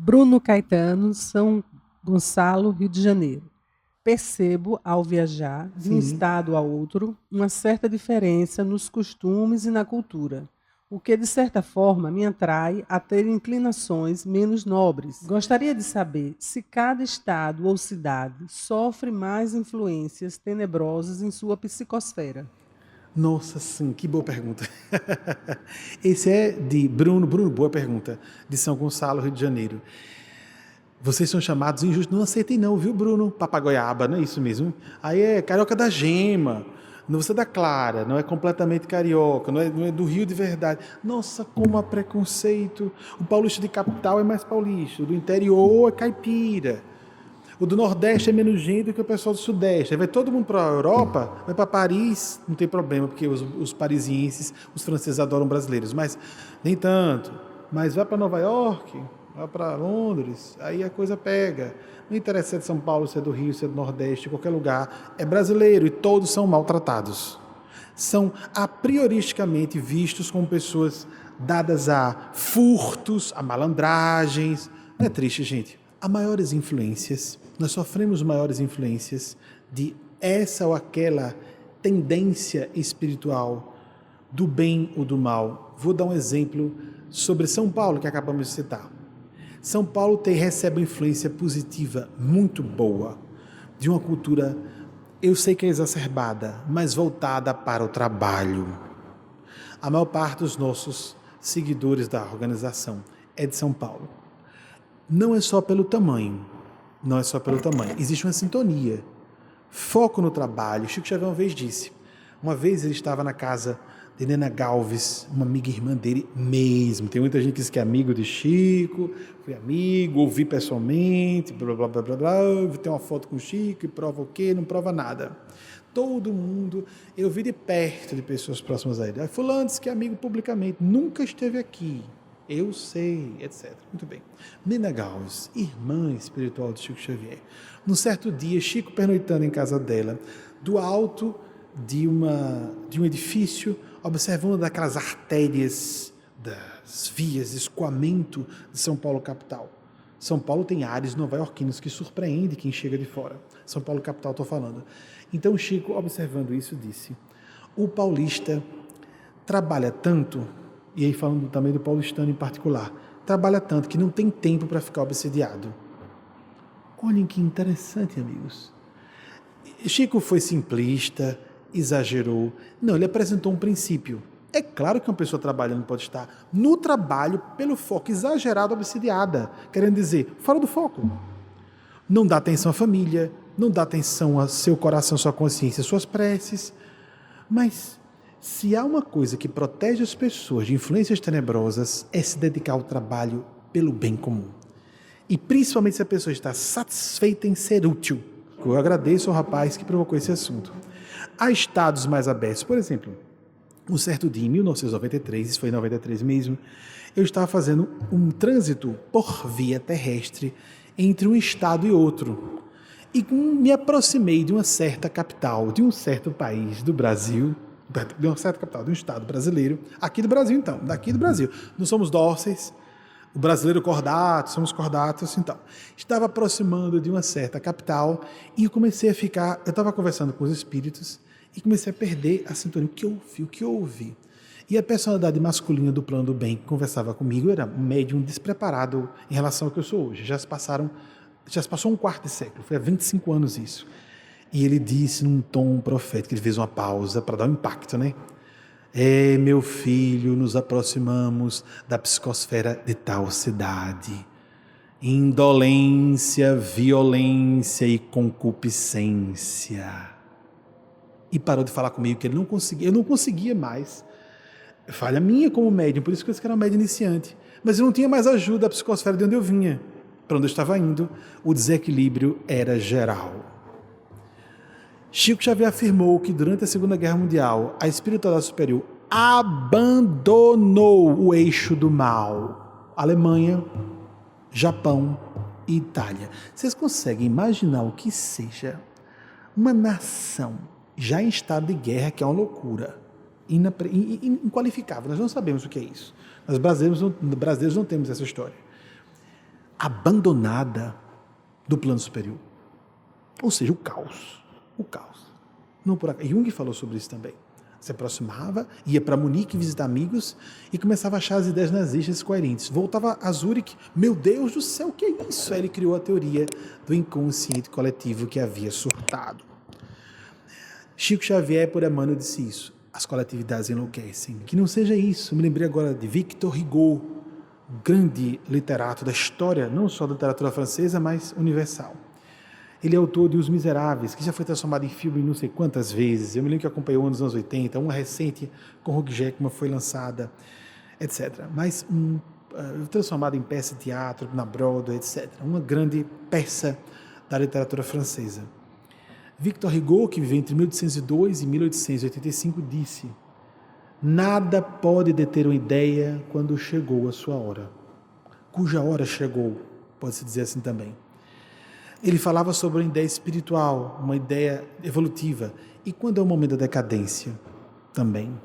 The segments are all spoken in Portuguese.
Bruno Caetano, São Gonçalo, Rio de Janeiro. Percebo, ao viajar, de um Sim. estado a outro, uma certa diferença nos costumes e na cultura, o que, de certa forma, me atrai a ter inclinações menos nobres. Gostaria de saber se cada estado ou cidade sofre mais influências tenebrosas em sua psicosfera. Nossa, sim, que boa pergunta. Esse é de Bruno. Bruno, boa pergunta. De São Gonçalo, Rio de Janeiro. Vocês são chamados injustos. Não aceitem não, viu, Bruno? Papagoiaba, não é isso mesmo? Aí é carioca da gema. Não, você é da Clara, não é completamente carioca, não é do Rio de verdade. Nossa, como há preconceito. O paulista de capital é mais paulista, o do interior é caipira. O do Nordeste é menos gente do que o pessoal do Sudeste. Aí vai todo mundo para a Europa, vai para Paris, não tem problema, porque os parisienses, os franceses adoram brasileiros, mas nem tanto. Mas vai para Nova York, vai para Londres, aí a coisa pega. Não interessa se é de São Paulo, se é do Rio, se é do Nordeste, qualquer lugar. É brasileiro e todos são maltratados. São a prioristicamente vistos como pessoas dadas a furtos, a malandragens. Não é triste, gente? Há maiores influências, nós sofremos maiores influências de essa ou aquela tendência espiritual do bem ou do mal. Vou dar um exemplo sobre São Paulo, que acabamos de citar. São Paulo recebe uma influência positiva muito boa de uma cultura, eu sei que é exacerbada, mas voltada para o trabalho. A maior parte dos nossos seguidores da organização é de São Paulo. Não é só pelo tamanho, não é só pelo tamanho, existe uma sintonia, foco no trabalho. Chico Xavier uma vez disse, uma vez ele estava na casa de Nena Galves, uma amiga irmã dele mesmo, tem muita gente que diz que é amigo de Chico, fui amigo, ouvi pessoalmente, blá blá blá blá blá, tem uma foto com o Chico e prova o quê? Não prova nada. Todo mundo, eu vi de perto de pessoas próximas a ele. Fulano disse que é amigo publicamente, nunca esteve aqui. Eu sei, etc. Muito bem. Nena Galves, irmã espiritual de Chico Xavier. Num certo dia, Chico pernoitando em casa dela, do alto de um edifício, observando daquelas artérias das vias de escoamento de São Paulo capital. São Paulo tem ares nova-iorquinos que surpreende quem chega de fora. São Paulo capital, estou falando. Então Chico, observando isso, disse: o paulista trabalha tanto, e aí falando também do paulistano em particular, trabalha tanto que não tem tempo para ficar obsediado. Olhem que interessante, amigos. Chico foi simplista, exagerou. Não, ele apresentou um princípio. É claro que uma pessoa trabalhando pode estar no trabalho pelo foco exagerado, obsidiada. Querendo dizer, fora do foco. Não dá atenção à família, não dá atenção ao seu coração, sua consciência, suas preces. Mas se há uma coisa que protege as pessoas de influências tenebrosas, é se dedicar ao trabalho pelo bem comum. E principalmente se a pessoa está satisfeita em ser útil. Eu agradeço ao rapaz que provocou esse assunto. Há estados mais abertos. Por exemplo, um certo dia, em 1993, isso foi em 93 mesmo, eu estava fazendo um trânsito por via terrestre entre um estado e outro. E me aproximei de uma certa capital, de um certo país do Brasil, de uma certa capital, de um estado brasileiro, aqui do Brasil então, daqui do Brasil. Não somos dóceis, o brasileiro cordato, somos cordatos, então. Estava aproximando de uma certa capital e eu comecei a ficar, eu estava conversando com os espíritos e comecei a perder a sintonia. O que eu ouvi? E a personalidade masculina do plano do bem que conversava comigo era um médium despreparado em relação ao que eu sou hoje. Já se passou um quarto de século, foi há 25 anos isso. E ele disse num tom profético, ele fez uma pausa para dar um impacto, né? É, meu filho, nos aproximamos da psicosfera de tal cidade. Indolência, violência e concupiscência. E parou de falar comigo que ele não conseguia, eu não conseguia mais. Falha minha como médium, por isso que eu disse que era um médium iniciante. Mas eu não tinha mais ajuda da psicosfera de onde eu vinha. Para onde eu estava indo, o desequilíbrio era geral. Chico Xavier afirmou que durante a Segunda Guerra Mundial, a espiritualidade superior abandonou o eixo do mal. Alemanha, Japão e Itália. Vocês conseguem imaginar o que seja uma nação já em estado de guerra, que é uma loucura, inqualificável. Nós não sabemos o que é isso. Nós brasileiros não temos essa história. abandonada do plano superior. Ou seja, o caos. O caos. Não por acaso. Jung falou sobre isso também. Se aproximava, ia para Munique visitar amigos e começava a achar as ideias nazistas coerentes. Voltava a Zurich, meu Deus do céu, o que é isso? Aí ele criou a teoria do inconsciente coletivo que havia surtado. Chico Xavier, por Emmanuel, disse isso. As coletividades enlouquecem. Que não seja isso. Me lembrei agora de Victor Hugo, grande literato da história, não só da literatura francesa, mas universal. Ele é autor de Os Miseráveis, que já foi transformado em filme não sei quantas vezes. Eu me lembro que acompanhou nos anos 80, uma recente com Hugh Jackman foi lançada, etc. Mas transformada em peça de teatro, na Broadway, etc. Uma grande peça da literatura francesa. Victor Hugo, que viveu entre 1802 e 1885, disse: nada pode deter uma ideia quando chegou a sua hora. Cuja hora chegou, pode-se dizer assim também. Ele falava sobre uma ideia espiritual, uma ideia evolutiva. E quando é o momento da decadência? Também.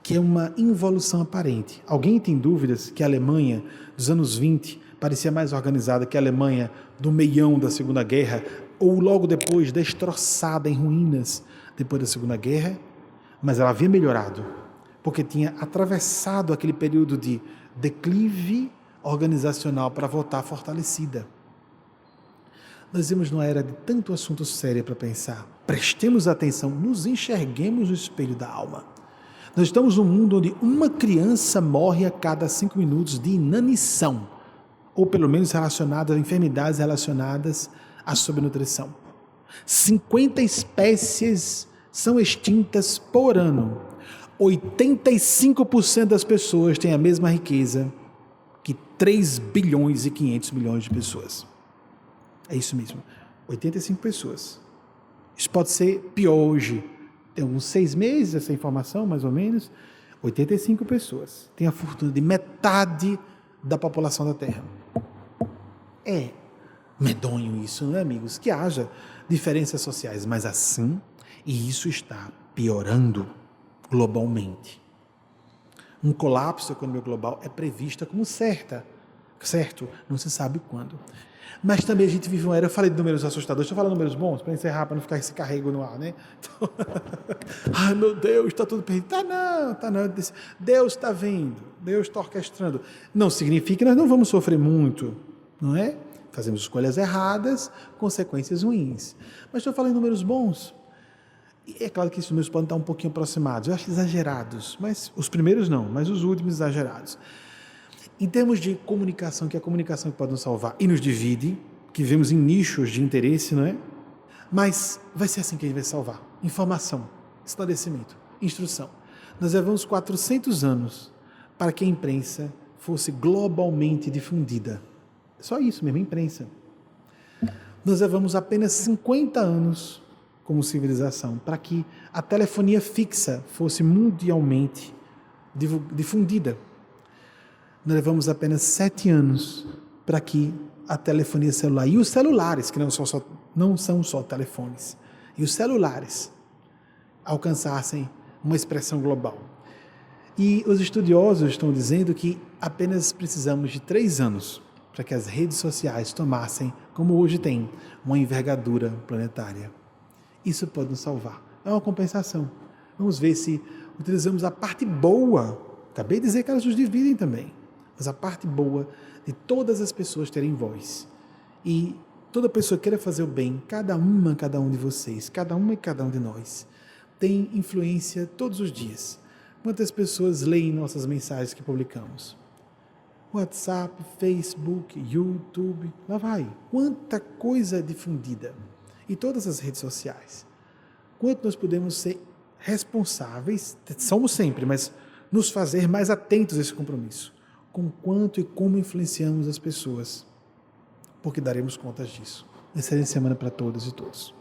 Que é uma involução aparente. Alguém tem dúvidas que a Alemanha dos anos 20 parecia mais organizada que a Alemanha do meião da Segunda Guerra, ou logo depois, destroçada em ruínas depois da Segunda Guerra? Mas ela havia melhorado, porque tinha atravessado aquele período de declive organizacional para voltar fortalecida. Nós vivemos numa era de tanto assunto sério para pensar. Prestemos atenção, nos enxerguemos no espelho da alma. Nós estamos num mundo onde uma criança morre a cada 5 minutos de inanição, ou pelo menos relacionada a enfermidades relacionadas à subnutrição. 50 espécies são extintas por ano. 85% das pessoas têm a mesma riqueza que 3 bilhões e 500 milhões de pessoas. É isso mesmo, 85 pessoas. Isso pode ser pior hoje. Tem uns 6 meses essa informação, mais ou menos. 85 pessoas. Tem a fortuna de metade da população da Terra. É medonho isso, não é, amigos? Que haja diferenças sociais, mas assim, e isso está piorando globalmente. Um colapso da economia global é prevista como certo? Não se sabe quando. Mas também a gente vive uma era, eu falei de números assustadores, deixa eu falar de números bons, para encerrar, para não ficar esse carrego no ar, né? Então, ai meu Deus, está tudo perdido. Tá não. Deus está vendo, Deus está orquestrando. Não significa que nós não vamos sofrer muito, não é? Fazemos escolhas erradas, consequências ruins. Mas estou falando em números bons. E é claro que esses números podem estar um pouquinho aproximados, eu acho exagerados, mas os primeiros não, mas os últimos exagerados. Em termos de comunicação, que é a comunicação que pode nos salvar e nos divide, que vemos em nichos de interesse, não é? Mas vai ser assim que a gente vai salvar. Informação, esclarecimento, instrução. Nós levamos 400 anos para que a imprensa fosse globalmente difundida. Só isso mesmo, a imprensa. Nós levamos apenas 50 anos como civilização para que a telefonia fixa fosse mundialmente difundida. Nós levamos apenas 7 anos para que a telefonia celular e os celulares, que não são só telefones, e os celulares alcançassem uma expressão global. E os estudiosos estão dizendo que apenas precisamos de 3 anos para que as redes sociais tomassem, como hoje tem, uma envergadura planetária. Isso pode nos salvar. É uma compensação. Vamos ver se utilizamos a parte boa. Acabei de dizer que elas nos dividem também. Mas a parte boa de todas as pessoas terem voz. E toda pessoa queira fazer o bem, cada um de vocês, cada uma e cada um de nós, tem influência todos os dias. Quantas pessoas leem nossas mensagens que publicamos? WhatsApp, Facebook, YouTube, lá vai. Quanta coisa difundida. E todas as redes sociais. Quanto nós podemos ser responsáveis, somos sempre, mas nos fazer mais atentos a esse compromisso. Com quanto e como influenciamos as pessoas, porque daremos contas disso. Excelente semana para todas e todos.